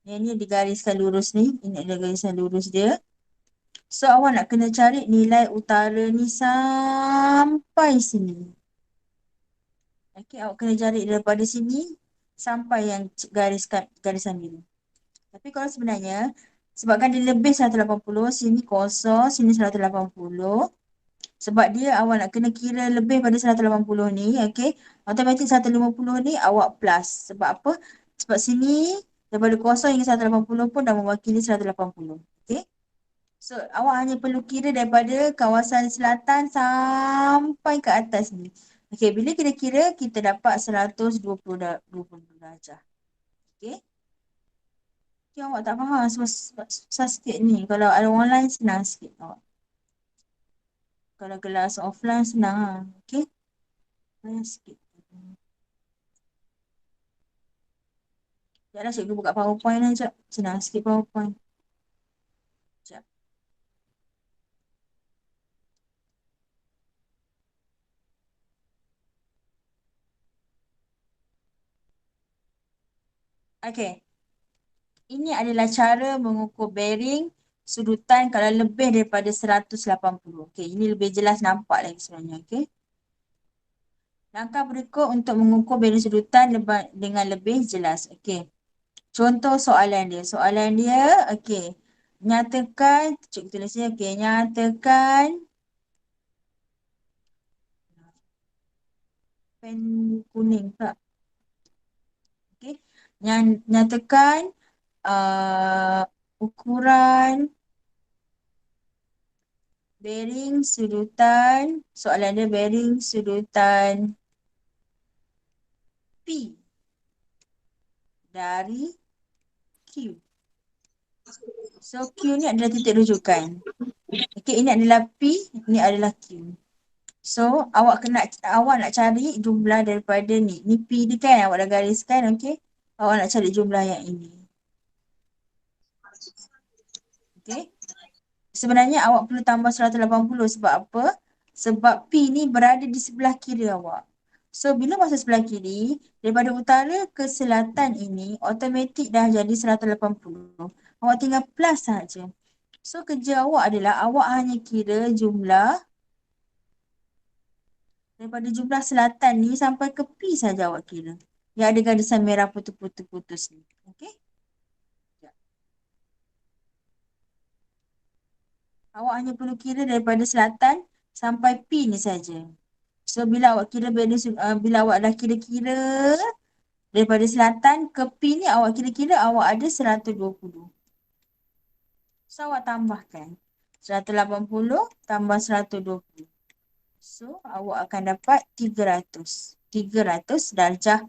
Yang ni digariskan lurus ni. Ini adalah garisan lurus dia. So, awak nak kena cari nilai utara ni sampai sini. Okay, awak kena cari daripada sini sampai yang garisan biru. Tapi kalau sebenarnya, sebabkan dia lebih 180, sini kosong, sini 180. Sebab dia awak nak kena kira lebih pada 180 ni, okay. Automatik 150 ni awak plus. Sebab apa? Sebab sini daripada kosong hingga 180 pun dah mewakili 180. Okay. So, awak hanya perlu kira daripada kawasan selatan sampai ke atas ni. Okay, bila kita kira, kita dapat 120 darjah. Okay. Okay, awak tak faham sebab susah sikit ni. Kalau ada online, senang sikit awak. Kalau kelas offline, senang lah. Okay. Senang sikit. Sekejap lah, cikgu buka PowerPoint lah sekejap. Senang sikit PowerPoint. Sekejap. Okay. Ini adalah cara mengukur bearing sudutan kalau lebih daripada 180. Okay, ini lebih jelas nampak lagi sebenarnya. Okay. Langkah berikut untuk mengukur bearing sudutan dengan lebih jelas. Okay. Contoh soalan dia. Soalan dia, okay. Nyatakan, cikgu tulis ni, okay. Nyatakan pen kuning tak? Okay. Nyatakan ukuran bearing sudutan, soalan dia bearing sudutan P dari Q. So Q ni adalah titik rujukan. Okay, ini adalah P, ini adalah Q. So awak nak cari jumlah daripada ni. Ni P ni kan awak dah gariskan, okay. Awak nak cari jumlah yang ini. Okay. Sebenarnya awak perlu tambah 180 sebab apa? Sebab P ni berada di sebelah kiri awak. So, bila masuk sebelah kiri, daripada utara ke selatan ini, automatik dah jadi 180. Awak tinggal plus saja. So, kerja awak adalah awak hanya kira jumlah daripada jumlah selatan ni sampai ke P saja awak kira. Yang ada garisan merah putus-putus ni. Okay? Awak hanya perlu kira daripada selatan sampai P ni saja. So bila awak kira bila awak dah kira-kira daripada selatan ke P ni awak kira-kira awak ada 120. So awak tambahkan 180 tambah 120. So awak akan dapat 300. 300 darjah.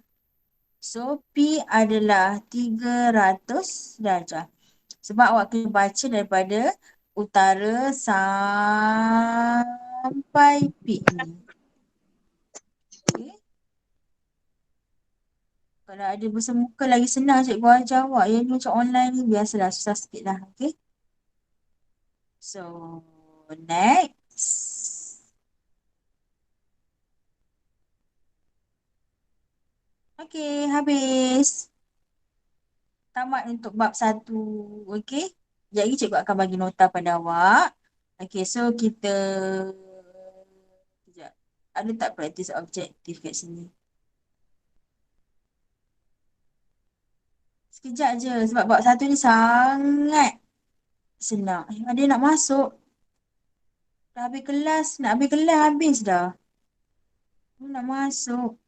So P adalah 300 darjah. Sebab awak kena baca daripada utara sampai P ni. Okay. Kalau ada bersemuka lagi senang cikgu ajar awak. Yang ni macam online ni biasalah susah sikit lah. Okay. So, next. Okay, habis. Tamat untuk bab 1. Okay. Jadi cikgu akan bagi nota pada awak. Okay, so kita... Sekejap. Ada tak praktis objektif kat sini? Sekejap je sebab bab 1 ni sangat senang. Ada nak masuk. Dah habis kelas. Nak habis kelas habis dah. Nak masuk.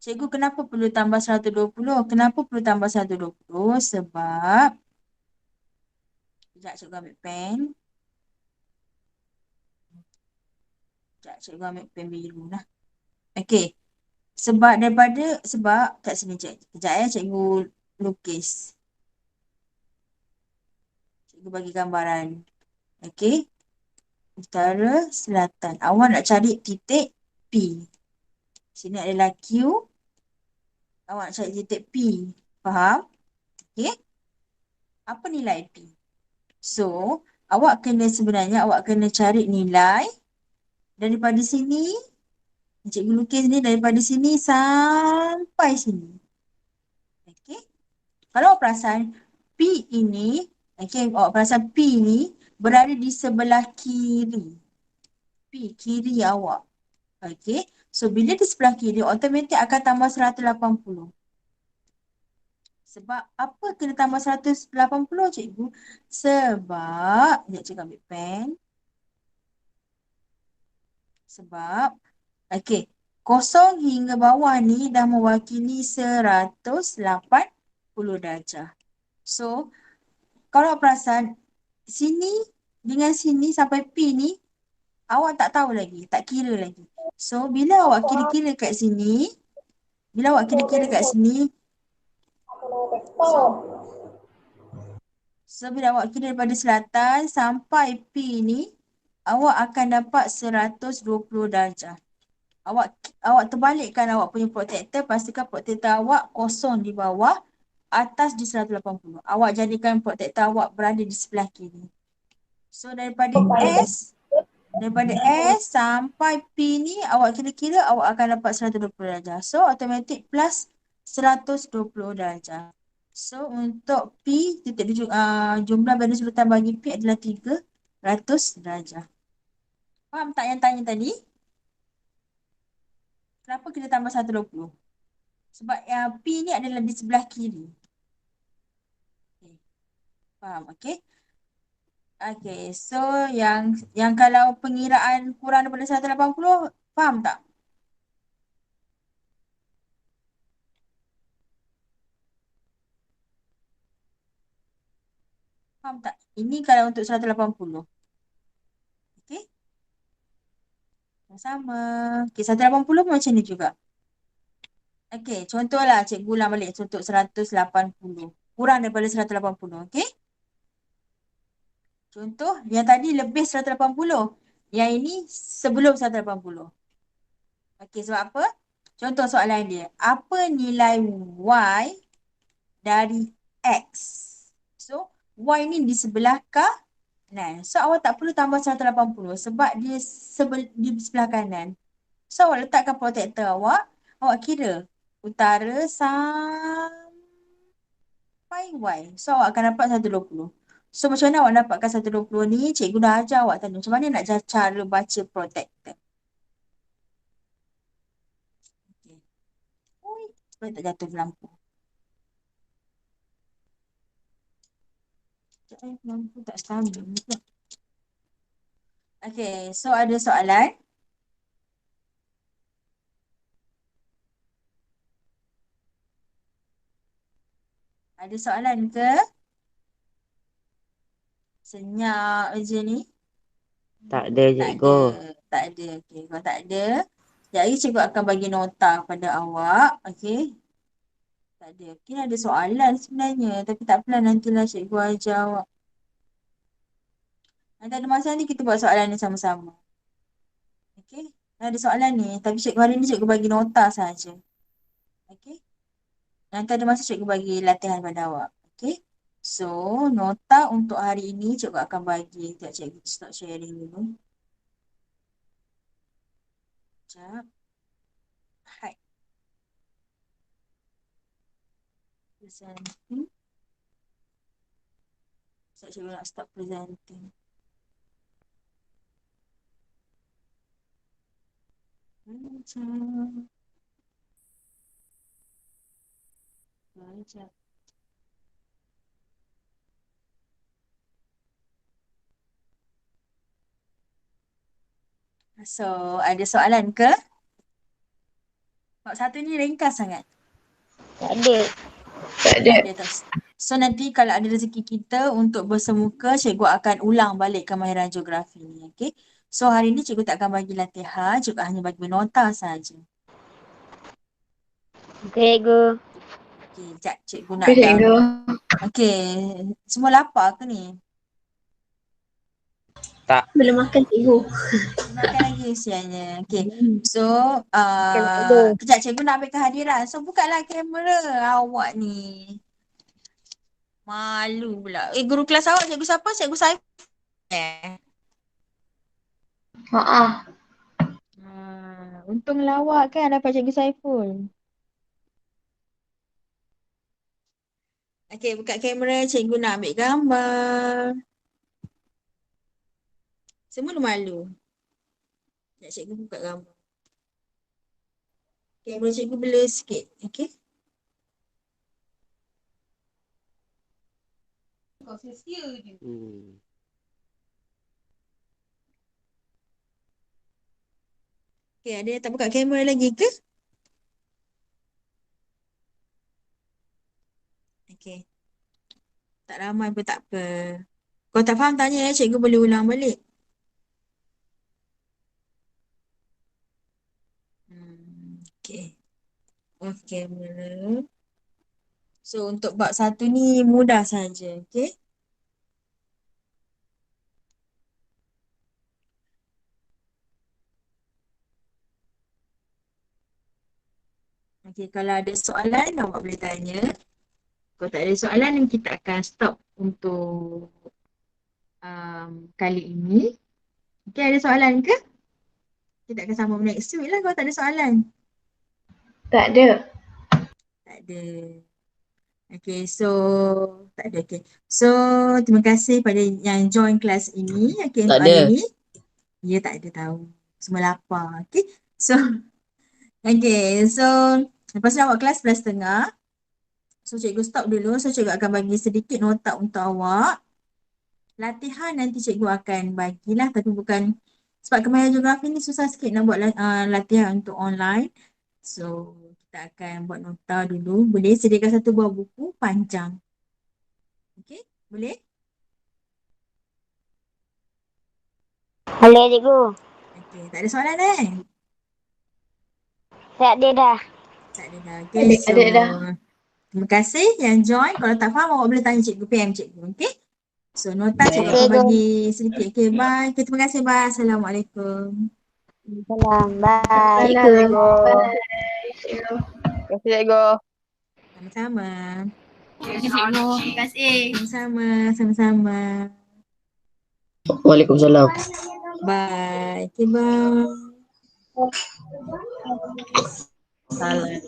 Cikgu kenapa perlu tambah 120? Kenapa perlu tambah 120? Sebab Sekejap cikgu ambil pen. Sekejap cikgu ambil pen biru lah. Okey. Sebab kat sini sekejap cikgu lukis. Cikgu bagi gambaran. Okey. Utara, selatan. Awak nak cari titik P. Sini adalah Q. Awak nak cari titik P. Faham? Okey. Apa nilai P? So, sebenarnya awak kena cari nilai daripada sini. Cikgu lukis ni daripada sini sampai sini. Okey. Kalau awak perasan, P ini, okey, awak perasan P ni berada di sebelah kiri. P, kiri awak. Okey. So, bila di sebelah kiri, automatik akan tambah 180. Sebab apa kena tambah 180 cikgu? Sebab, sekejap cikgu ambil pen. Sebab, okey, kosong hingga bawah ni dah mewakili 180 darjah. So, kalau perasan, sini dengan sini sampai P ni, awak tak tahu lagi, tak kira lagi. So, bila awak kira-kira kat sini, So, bila awak kira daripada selatan sampai P ni, awak akan dapat 120 darjah. Awak terbalikkan awak punya protektor, pastikan protektor awak kosong di bawah, atas di 180. Awak jadikan protektor awak berada di sebelah kiri. So, daripada S sampai P ni, awak kira-kira awak akan dapat 120 darjah. So, automatic plus 120 darjah. So, untuk P, jumlah value sultan bagi P adalah 300 darjah. Faham tak yang tanya tadi? Kenapa kita tambah 120? Sebab P ni adalah di sebelah kiri. Okay. Faham? Okay. Okay. So, yang kalau pengiraan kurang daripada 180, faham tak? Faham tak? Ini kalau untuk 180. Okey. Sama. Okey, 180 pun macam ni juga. Okey, contohlah cikgu ulang balik untuk 180. Kurang daripada 180. Okey. Contoh, yang tadi lebih 180. Yang ini sebelum 180. Okey, sebab apa? Contoh soalan dia. Apa nilai Y dari X? So, Y ni di sebelah kanan. So, awak tak perlu tambah 180 sebab dia di sebelah kanan. So, awak letakkan protektor awak kira utara sampai Y. So, awak akan dapat 120. So, macam mana awak dapatkan 120 ni? Cikgu dah ajar awak tadi. Macam mana nak cara baca protektor? Okay. Ui, supaya tak jatuh lampu. Lampu tak stabil. Okay, so ada soalan? Ada soalan ke? Senyap je ni. Tak ada cikgu. Tak ada. Okay, kalau tak ada, jadi cikgu akan bagi nota pada awak. Okay. Tak ada. Mungkin ada soalan sebenarnya. Tapi tak apalah, nantilah cikgu ajar awak. Nanti ada masa ni kita buat soalan ni sama-sama. Okay. Ada soalan ni. Tapi hari ni cikgu bagi nota saja. Okay. Nanti ada masa cikgu bagi latihan pada awak. Okay. So, nota untuk hari ini cikgu akan bagi. Sekejap cikgu stop sharing dulu. Sekejap. Hai. Presenting. Sekejap cikgu nak stop presenting. Sekejap. So, ada soalan ke? Bab satu ni ringkas sangat. Tak ada. Tak ada. So nanti kalau ada rezeki kita untuk bersemuka, cikgu akan ulang balik kemahiran geografi ni. Okay. So hari ni cikgu tak akan bagi latihan, cikgu hanya bagi nota saja. Okey, cikgu. Okay, sekejap cikgu nak Okay, cikgu. download. Okay, semua lapar ke ni? Belum makan, cikgu. Makan lagi usianya. Okay, so cikgu. kejap cikgu nak ambil kehadiran. So bukalah kamera awak ni. Malu pula. Guru kelas awak cikgu siapa? Cikgu Saiful. Haa. Untung lawak kan dapat cikgu Saiful. Okay, buka kamera. Cikgu nak ambil gambar. Semua malu. Nak cikgu buka gambar. Kamera cikgu blur sikit. Okay. Hmm. Okay, ada yang tak buka kamera lagi ke? Okay. Tak ramai pun tak apa. Kalau tak faham tanya cikgu boleh ulang balik. Okay. Off camera. So untuk bab satu ni mudah saja. Okay. Okay, kalau ada soalan awak boleh tanya. Kalau tak ada soalan kita akan stop untuk kali ini. Okay, ada soalan ke? Kita akan sambung next week lah kalau tak ada soalan. Tak ada. Tak ada. Okay, so tak ada. Okay. So terima kasih pada yang join kelas ini. Okay, Tak untuk hari ada. ni. Ya, tak ada tahu. Semua lapar. Okay. So, okay. So, lepas ni awak kelas 11.30. So, cikgu stop dulu. So, cikgu akan bagi sedikit nota untuk awak. Latihan nanti cikgu akan bagilah. Tapi bukan, sebab kemahiran geografi ni susah sikit nak buat latihan untuk online. So, kita akan buat nota dulu. Boleh sediakan satu buah buku panjang. Okay, boleh? Boleh, cikgu. Okay, tak ada soalan Tak ada dah. Tak ada dah. Okay, so Ada dah. terima kasih yang join. Kalau tak faham awak boleh tanya cikgu, PM cikgu. Okay? So nota cikgu Okey, akan cikgu. bagi sedikit. Okay, bye. Okay, terima kasih. Bye. Assalamualaikum. Salam. Bye. Salam. Cikgu. Bye, cikgu. Terima kasih, cikgu. Sama-sama. Cikgu. Terima kasih. Sama-sama. Sama-sama. Waalaikumsalam. Bye. Okay, bye. Salam.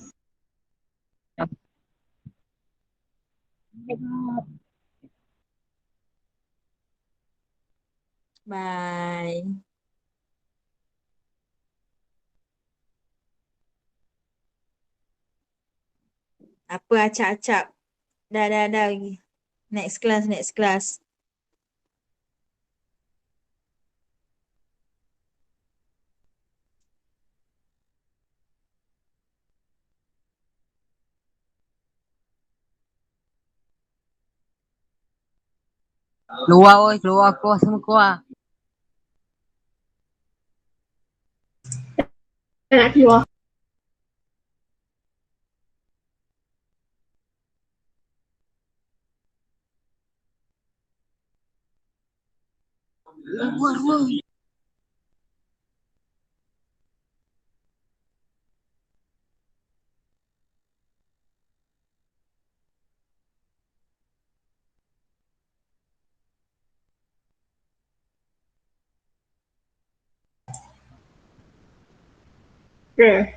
Bye. Apa acap-acap? Dah. Next class, next class. Keluar oi, keluar semua keluar. Nak keluar. Keluar. Okay.